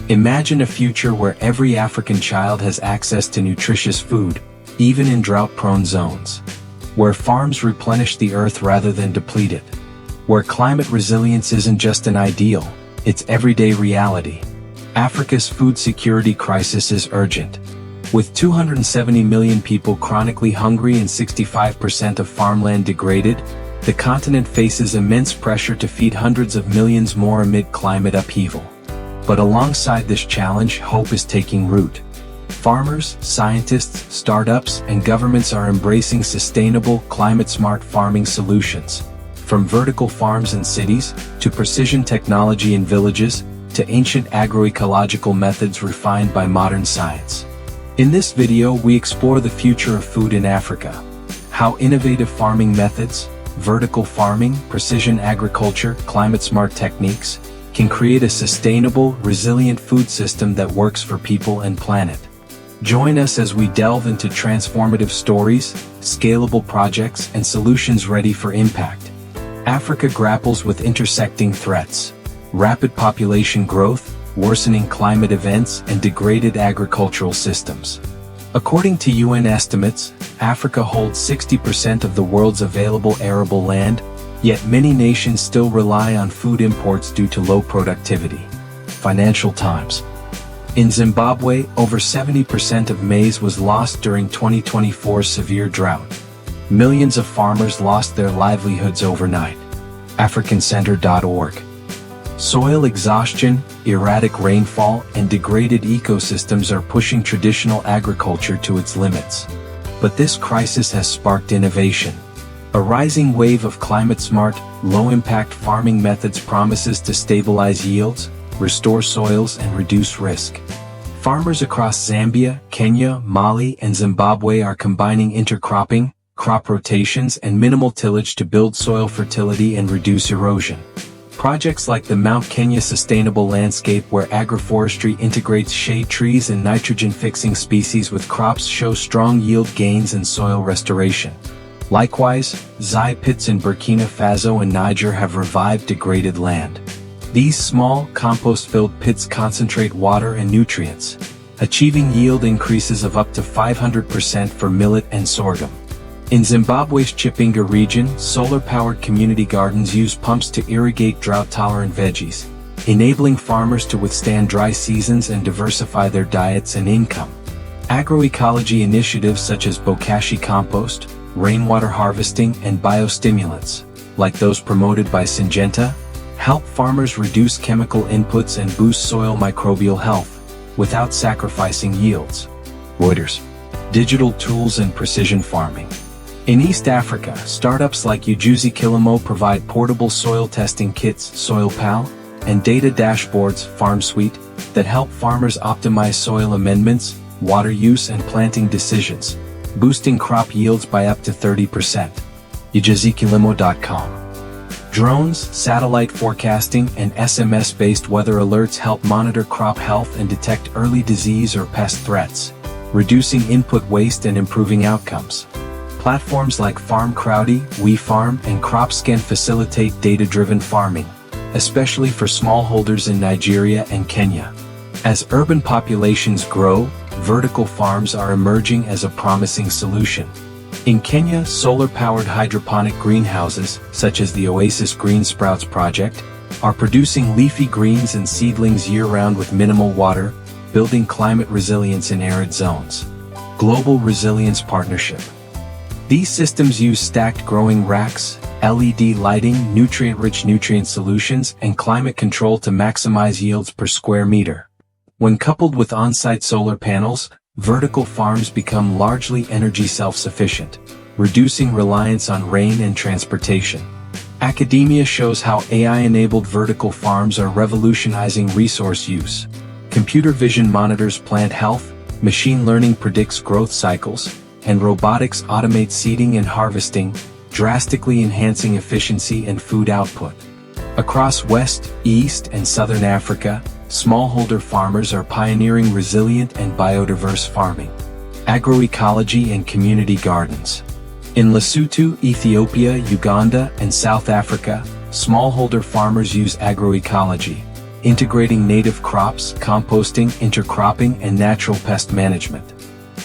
Imagine a future where every African child has access to nutritious food, even in drought-prone zones. Where farms replenish the earth rather than deplete it. Where climate resilience isn't just an ideal, it's everyday reality. Africa's food security crisis is urgent. With 270 million people chronically hungry and 65% of farmland degraded, the continent faces immense pressure to feed hundreds of millions more amid climate upheaval. But alongside this challenge, hope is taking root. Farmers, scientists, startups, and governments are embracing sustainable, climate-smart farming solutions. From vertical farms in cities, to precision technology in villages, to ancient agroecological methods refined by modern science. In this video, we explore the future of food in Africa. How innovative farming methods, vertical farming, precision agriculture, climate-smart techniques, can create a sustainable, resilient food system that works for people and planet. Join us as we delve into transformative stories, scalable projects, and solutions ready for impact. Africa grapples with intersecting threats: rapid population growth, worsening climate events, and degraded agricultural systems. According to UN estimates, Africa holds 60% of the world's available arable land, yet many nations still rely on food imports due to low productivity. Financial Times. In Zimbabwe, over 70% of maize was lost during 2024's severe drought. Millions of farmers lost their livelihoods overnight. AfricanCenter.org. Soil exhaustion, erratic rainfall, and degraded ecosystems are pushing traditional agriculture to its limits. But this crisis has sparked innovation. A rising wave of climate-smart, low-impact farming methods promises to stabilize yields, restore soils, and reduce risk. Farmers across Zambia, Kenya, Mali, and Zimbabwe are combining intercropping, crop rotations, and minimal tillage to build soil fertility and reduce erosion. Projects like the Mount Kenya Sustainable Landscape, where agroforestry integrates shade trees and nitrogen-fixing species with crops, show strong yield gains and soil restoration. Likewise, Zai pits in Burkina Faso and Niger have revived degraded land. These small, compost-filled pits concentrate water and nutrients, achieving yield increases of up to 500% for millet and sorghum. In Zimbabwe's Chipinge region, solar-powered community gardens use pumps to irrigate drought-tolerant veggies, enabling farmers to withstand dry seasons and diversify their diets and income. Agroecology initiatives such as bokashi compost, rainwater harvesting, and biostimulants, like those promoted by Syngenta, help farmers reduce chemical inputs and boost soil microbial health, without sacrificing yields. Reuters. Digital tools and precision farming. In East Africa, startups like Ujuzi Kilimo provide portable soil testing kits, SoilPal, and data dashboards, FarmSuite, that help farmers optimize soil amendments, water use, and planting decisions, boosting crop yields by up to 30%. UjuziKilimo.com. Drones, satellite forecasting, and SMS-based weather alerts help monitor crop health and detect early disease or pest threats, reducing input waste and improving outcomes. Platforms like FarmCrowdy, WeFarm, and CropScan facilitate data-driven farming, especially for smallholders in Nigeria and Kenya. As urban populations grow, vertical farms are emerging as a promising solution. In Kenya, solar-powered hydroponic greenhouses, such as the Oasis Green Sprouts project, are producing leafy greens and seedlings year-round with minimal water, building climate resilience in arid zones. Global Resilience Partnership. These systems use stacked growing racks, LED lighting, nutrient-rich nutrient solutions, and climate control to maximize yields per square meter. When coupled with on-site solar panels, vertical farms become largely energy self-sufficient, reducing reliance on rain and transportation. Academia shows how AI-enabled vertical farms are revolutionizing resource use. Computer vision monitors plant health, machine learning predicts growth cycles, and robotics automate seeding and harvesting, drastically enhancing efficiency and food output. Across West, East, and Southern Africa, smallholder farmers are pioneering resilient and biodiverse farming. Agroecology and community gardens. In Lesotho, Ethiopia, Uganda, and South Africa, smallholder farmers use agroecology, integrating native crops, composting, intercropping, and natural pest management.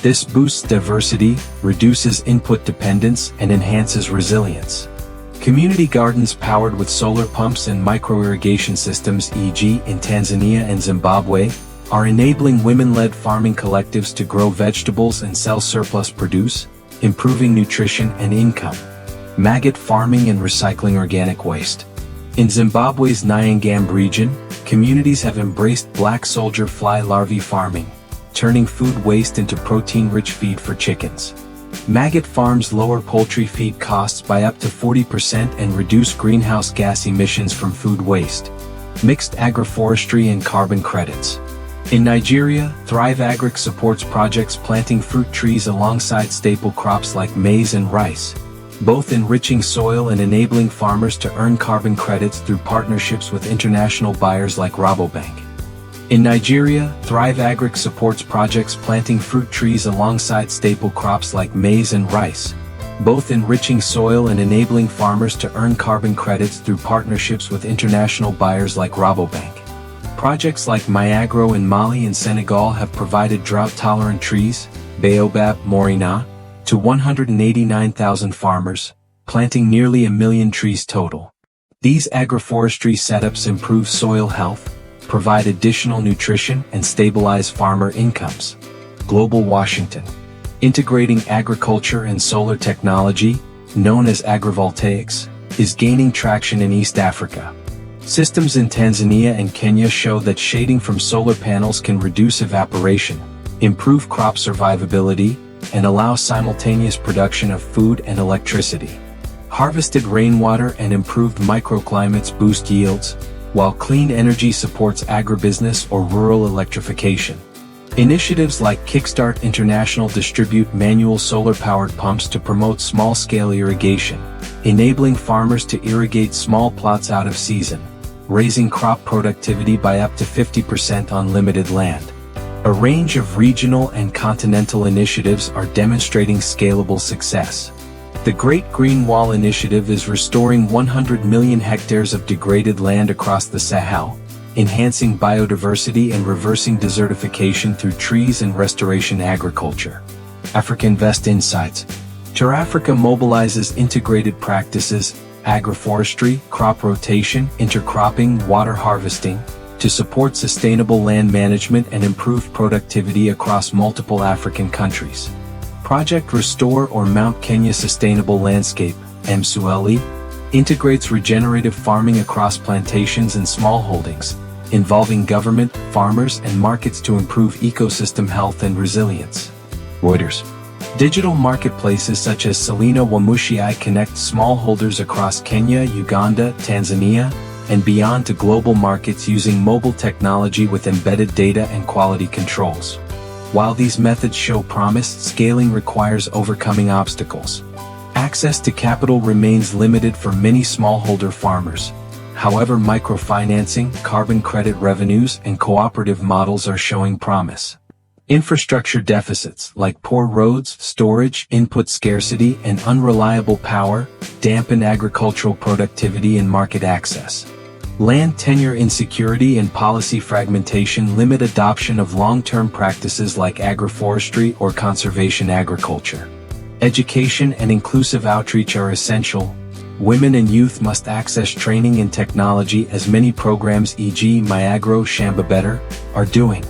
This boosts diversity, reduces input dependence, and enhances resilience. Community gardens powered with solar pumps and micro-irrigation systems, e.g. in Tanzania and Zimbabwe, are enabling women-led farming collectives to grow vegetables and sell surplus produce, improving nutrition and income. Maggot farming and recycling organic waste. In Zimbabwe's Nyangambe region, communities have embraced black soldier fly larvae farming, turning food waste into protein-rich feed for chickens. Maggot farms lower poultry feed costs by up to 40% and reduce greenhouse gas emissions from food waste. Mixed agroforestry and carbon credits. In Nigeria, Thrive Agric supports projects planting fruit trees alongside staple crops like maize and rice, both enriching soil and enabling farmers to earn carbon credits through partnerships with international buyers like Rabobank. In Nigeria, Thrive Agric supports projects planting fruit trees alongside staple crops like maize and rice, both enriching soil and enabling farmers to earn carbon credits through partnerships with international buyers like Rabobank. Projects like Myagro in Mali and Senegal have provided drought-tolerant trees, Baobab, Morina, to 189,000 farmers, planting nearly 1 million trees total. These agroforestry setups improve soil health, provide additional nutrition, and stabilize farmer incomes. Global Washington. Integrating agriculture and solar technology, known as agrivoltaics, is gaining traction in East Africa. Systems in Tanzania and Kenya show that shading from solar panels can reduce evaporation, improve crop survivability, and allow simultaneous production of food and electricity. Harvested rainwater and improved microclimates boost yields, while clean energy supports agribusiness or rural electrification. Initiatives like Kickstart International distribute manual solar-powered pumps to promote small-scale irrigation, enabling farmers to irrigate small plots out of season, raising crop productivity by up to 50% on limited land. A range of regional and continental initiatives are demonstrating scalable success. The Great Green Wall Initiative is restoring 100 million hectares of degraded land across the Sahel, enhancing biodiversity and reversing desertification through trees and restoration agriculture. Africa Invest Insights. TerAfrica mobilizes integrated practices, agroforestry, crop rotation, intercropping, water harvesting, to support sustainable land management and improve productivity across multiple African countries. Project Restore or Mount Kenya Sustainable Landscape, MSULE, integrates regenerative farming across plantations and smallholdings, involving government, farmers, and markets to improve ecosystem health and resilience. Reuters. Digital marketplaces such as Selina Wamushii connect smallholders across Kenya, Uganda, Tanzania, and beyond to global markets using mobile technology with embedded data and quality controls. While these methods show promise, scaling requires overcoming obstacles. Access to capital remains limited for many smallholder farmers. However, microfinancing, carbon credit revenues, and cooperative models are showing promise. Infrastructure deficits, like poor roads, storage, input scarcity, and unreliable power, dampen agricultural productivity and market access. Land tenure insecurity and policy fragmentation limit adoption of long-term practices like agroforestry or conservation agriculture. Education and inclusive outreach are essential. Women and youth must access training in technology as many programs e.g. Myagro Shamba Better are doing.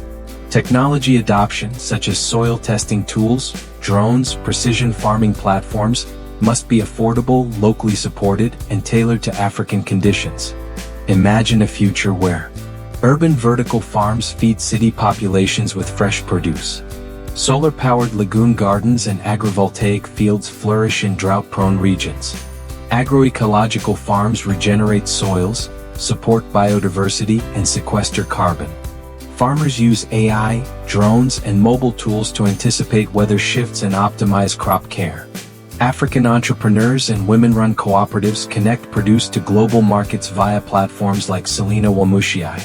Technology adoption such as soil testing tools, drones, precision farming platforms must be affordable, locally supported, and tailored to African conditions. Imagine a future where urban vertical farms feed city populations with fresh produce. Solar-powered lagoon gardens and agrivoltaic fields flourish in drought-prone regions. Agroecological farms regenerate soils, support biodiversity, and sequester carbon. Farmers use AI, drones, and mobile tools to anticipate weather shifts and optimize crop care. African entrepreneurs and women-run cooperatives connect produce to global markets via platforms like Selina Wamushii.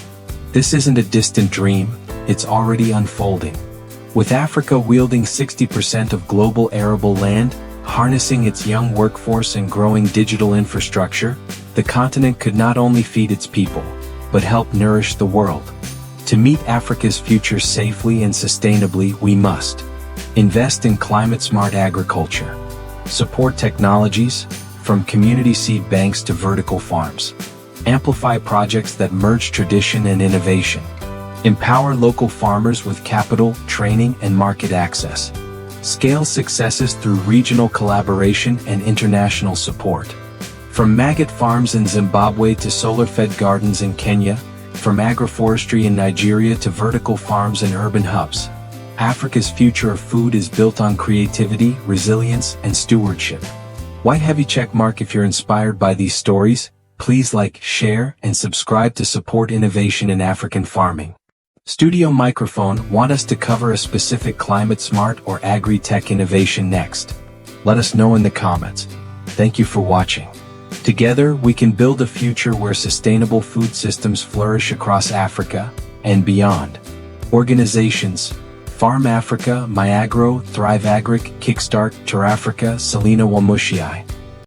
This isn't a distant dream, it's already unfolding. With Africa wielding 60% of global arable land, harnessing its young workforce and growing digital infrastructure, the continent could not only feed its people, but help nourish the world. To meet Africa's future safely and sustainably, we must invest in climate-smart agriculture, support technologies, from community seed banks to vertical farms, amplify projects that merge tradition and innovation, empower local farmers with capital, training, and market access, scale successes through regional collaboration and international support. From maggot farms in Zimbabwe to solar-fed gardens in Kenya, from agroforestry in Nigeria to vertical farms and urban hubs, Africa's future of food is built on creativity, resilience, and stewardship. White heavy check mark if you're inspired by these stories. Please like, share, and subscribe to support innovation in African farming. Studio Microphone, want us to cover a specific climate-smart or agri-tech innovation next? Let us know in the comments. Thank you for watching. Together, we can build a future where sustainable food systems flourish across Africa and beyond. Organizations: Farm Africa, MyAgro, Thrive Agric, Kickstart, Terafrica, Selina Wamushii.